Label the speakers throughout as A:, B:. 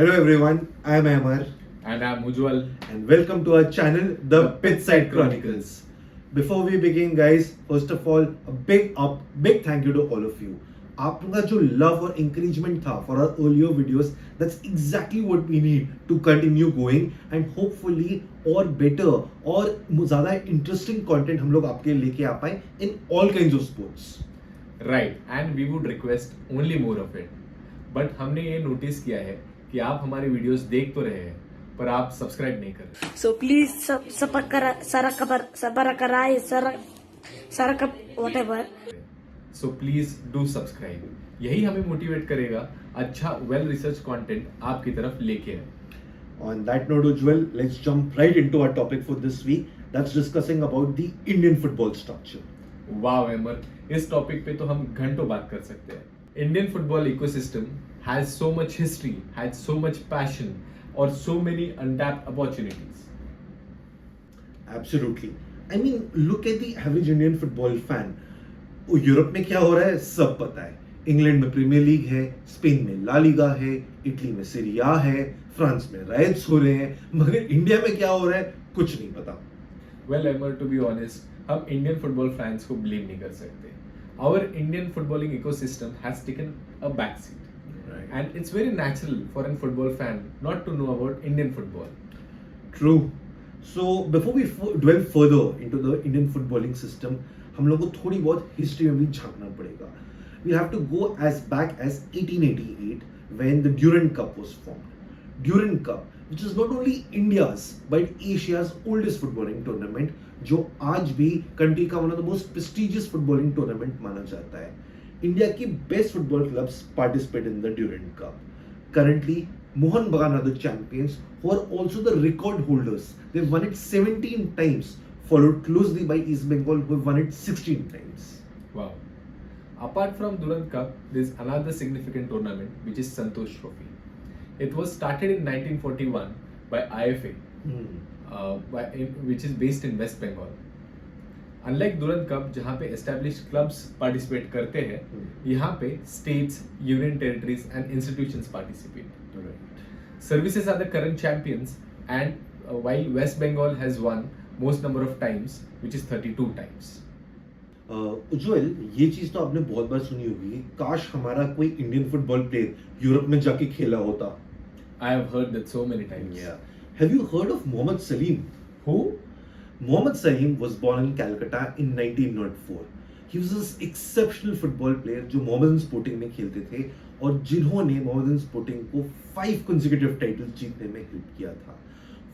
A: Hello everyone, I am Amar
B: And I'm Ujwal.
A: and welcome to our channel, The Pitchside Chronicles. Before we begin guys, first of all, a big thank you to all of you. आप लोगों का जो love और encouragement था for our earlier videos, that's exactly what we need to continue going and hopefully और better और ज़्यादा interesting content हम लोग आपके लेके आ पाए in all kinds of sports.
B: Right, and we would request only more of it. But हमने ये नोटिस किया है कि आप हमारे वीडियोस देख तो रहे हैं पर आप सब्सक्राइब नहीं कर रहे.
C: So please subscribe whatever.
B: So please do subscribe. यही हमें मोटिवेट करेगा अच्छा वेल रिसर्च कंटेंट आपकी तरफ लेके आए.
A: On that note, Ujwal, let's jump right into our topic for this week. That's discussing about the Indian football structure.
B: वाह अमर, इस टॉपिक पे तो हम घंटों बात कर सकते हैं. Indian football ecosystem has so much history, has so much passion और so many untapped opportunities.
A: Absolutely. I mean, look at the average Indian football fan. Europe में क्या हो रहा है सब पता है. इंग्लैंड में प्रीमियर लीग है, स्पेन में ला लीगा है, इटली में सीरी आ है, फ्रांस में रायट्स हो रहे हैं, मगर इंडिया में क्या हो रहा है कुछ नहीं पता.
B: Well, Amar, to be honest, हम इंडियन फुटबॉल फैंस को ब्लेम नहीं कर सकते. Our Indian footballing ecosystem has taken a backseat, and it's very natural for a football fan not to know about Indian football.
A: True. So before we dwell further into the Indian footballing system, हम लोग को थोड़ी बहुत history में भी झांकना पड़ेगा. We have to go as back as 1888 when the Durand Cup was formed. Durand Cup, which is not only India's but Asia's oldest footballing tournament, जो आज भी कंट्री का one of the most prestigious footballing tournament माना जाता है. India की best football clubs participate in the Durand Cup. Currently, Mohan Bagan are the champions, who are also the record holders. They've won it 17 times, followed closely by East Bengal, who have won it 16 times.
B: Wow. Apart from Durand Cup, there is another significant tournament which is Santosh Trophy. It was started in 1941 by AIFF, which is based in West Bengal. Unlike Durand Cup, जहाँ पे established clubs participate करते हैं, यहाँ पे states, union territories and institutions participate.
A: Right.
B: Services are the current champions, and while West Bengal has won most number of times, which is 32 times.
A: उज्जवल, ये चीज तो आपने बहुत बार सुनी होगी. काश हमारा कोई इंडियन फुटबॉल प्लेयर यूरोप में जाके खेला होता.
B: I have heard that so many times.
A: Yeah. Have you heard of Mohammad Salim?
B: Who?
A: Mohammad Salim was born in Calcutta in 1904. He was an exceptional football player जो Mohammedan sporting में खेलते थे और जिन्होंने मोहम्मदन स्पोर्टिंग को 5 consecutive titles जीतने में help किया था.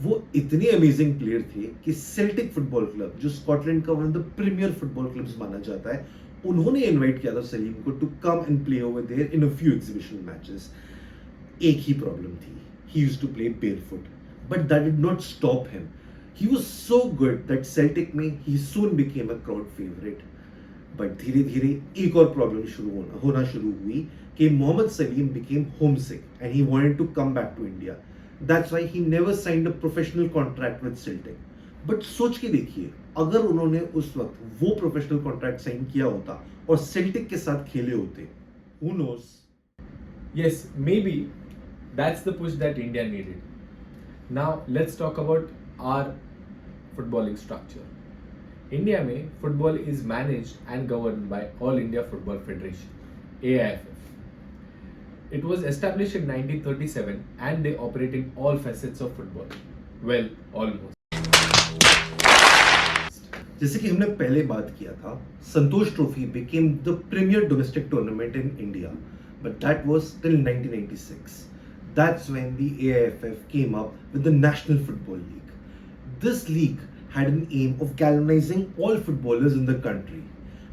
A: वो इतने अमेजिंग प्लेयर थे कि सेल्टिक फुटबॉल क्लब, जो स्कॉटलैंड का one of the premier football clubs माना जाता है, उन्होंने इनवाइट किया था सलीम को to come and play over there in a few exhibition matches. एक ही प्रॉब्लम थी, he used to play barefoot, but that did not stop him. He was so good that Celtic में he soon became a crowd favorite. But धीरे धीरे एक और problem होना शुरू हुई कि Mohammad Salim became homesick and he wanted to come back to India. That's why he never signed a professional contract with Celtic. But सोच के देखिए, अगर उन्होंने उस वक्त वो प्रोफेशनल कॉन्ट्रैक्ट साइन किया होता और सेल्टिक के साथ खेले होते, who knows?
B: Yes, maybe that's the push that India needed. Now let's talk about our footballing structure. India में football is managed and governed by All India Football Federation, AIFF. It was established in 1937 and they operate in all facets of football. Well, almost.
A: जैसे कि हमने पहले बात किया था, संतोष trophy became the premier domestic tournament in India, but that was till 1996. That's when the AIFF came up with the National Football League. This league had an aim of galvanizing all footballers in the country,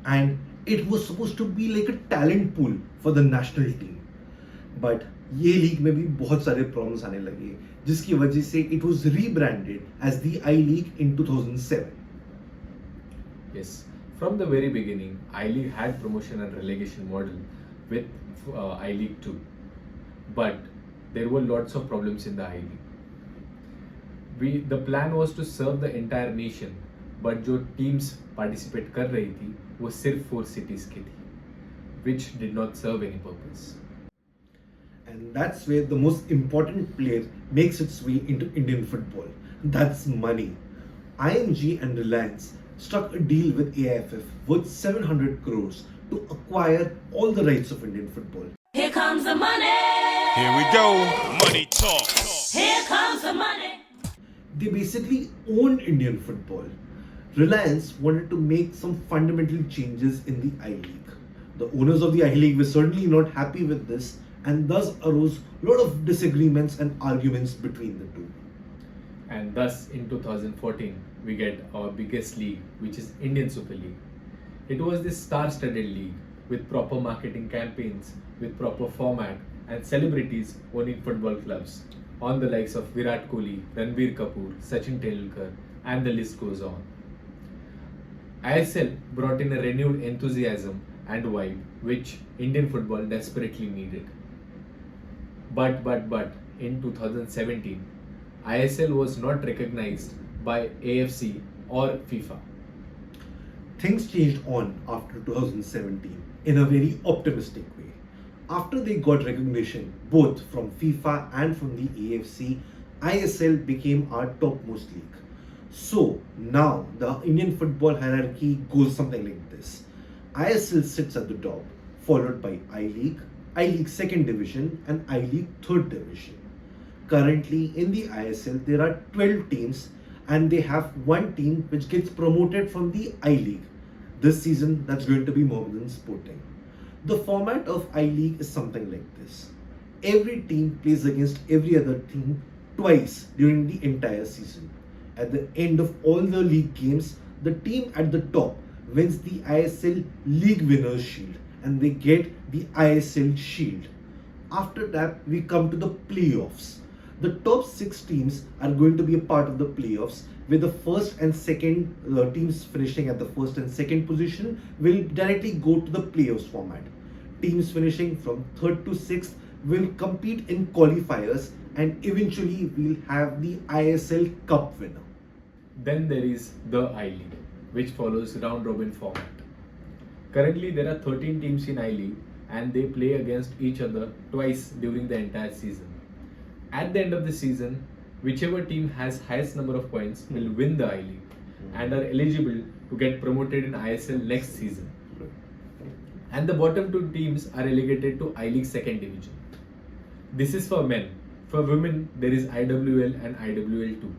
A: and it was supposed to be like a talent pool for the national team. But ये league में भी बहुत सारे problems आने लगे, जिसकी वजह से it was rebranded as the I-League in 2007.
B: Yes, from the very beginning, I-League had promotion and relegation model with I-League 2. But there were lots of problems in the I-League. The plan was to serve the entire nation, but जो teams participate कर रही थी वो सिर्फ 4 cities की थी, which did not serve any purpose.
A: And that's where the most important player makes its way into Indian football. That's money. IMG and Reliance struck a deal with AIFF worth 700 crores to acquire all the rights of Indian football.
C: Here comes the money.
D: Here we go. Money talk.
C: Here comes the money.
A: They basically owned Indian football. Reliance wanted to make some fundamental changes in the I-League. The owners of the I-League were certainly not happy with this, and thus arose a lot of disagreements and arguments between the two.
B: And thus in 2014 we get our biggest league, which is Indian Super League. It was this star-studded league with proper marketing campaigns, with proper format and celebrities owning football clubs on the likes of Virat Kohli, Ranbir Kapoor, Sachin Tendulkar, and the list goes on. ISL brought in a renewed enthusiasm and vibe which Indian football desperately needed. But in 2017, ISL was not recognized by AFC or FIFA.
A: Things changed on after 2017 in a very optimistic way. After they got recognition both from FIFA and from the AFC, ISL became our topmost league. So now the Indian football hierarchy goes something like this. ISL sits at the top, followed by I-League, I-League 2nd Division and I-League 3rd Division. Currently in the ISL there are 12 teams and they have one team which gets promoted from the I-League. This season that's going to be Mohammedan Sporting. The format of I-League is something like this. Every team plays against every other team twice during the entire season. At the end of all the league games, the team at the top wins the ISL League Winners' Shield and they get the ISL Shield. After that, we come to the playoffs. The top 6 teams are going to be a part of the playoffs, with the first and second teams finishing at the first and second position will directly go to the playoffs format. Teams finishing from 3rd to 6th will compete in qualifiers and eventually we'll have the ISL Cup winner.
B: Then there is the I-League, which follows round robin format. Currently there are 13 teams in I-League and they play against each other twice during the entire season. At the end of the season, whichever team has highest number of points will win the I-League and are eligible to get promoted in ISL next season. And the bottom 2 teams are relegated to I-League 2nd Division. This is for men. For women, there is IWL and IWL2.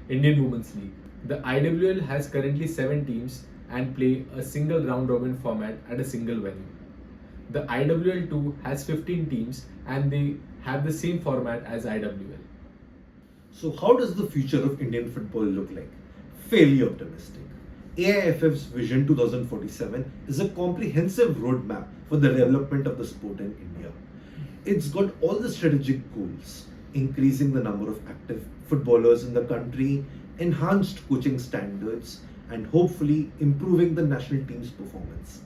B: Indian Women's League. The IWL has currently 7 teams and play a single round robin format at a single venue. The IWL2 has 15 teams and they have the same format as IWL.
A: So how does the future of Indian football look like? Fairly optimistic. AIFF's Vision 2047 is a comprehensive roadmap for the development of the sport in India. It's got all the strategic goals: increasing the number of active footballers in the country, enhanced coaching standards, and hopefully improving the national team's performance.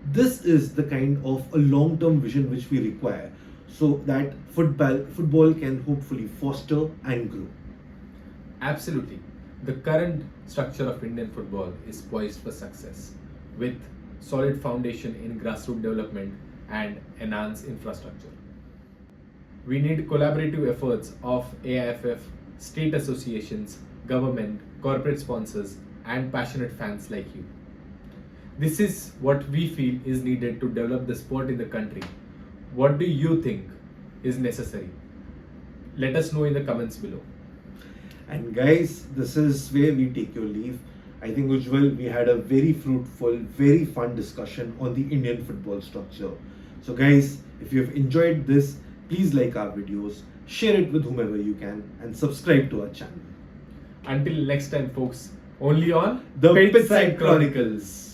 A: This is the kind of a long-term vision which we require so that football can hopefully foster and grow.
B: Absolutely. The current structure of Indian football is poised for success with solid foundation in grassroots development and enhanced infrastructure. We need collaborative efforts of AIFF, state associations, government, corporate sponsors, and passionate fans like you. This is what we feel is needed to develop the sport in the country. What do you think is necessary? Let us know in the comments below.
A: And guys, this is where we take your leave. I think Ujjwal, we had a very fruitful, very fun discussion on the Indian football structure. So guys, if you've enjoyed this, please like our videos, share it with whomever you can, and subscribe to our channel.
B: Until next time folks, only on
A: The
B: Pitch
A: Pitch
B: Side
A: Side
B: Chronicles.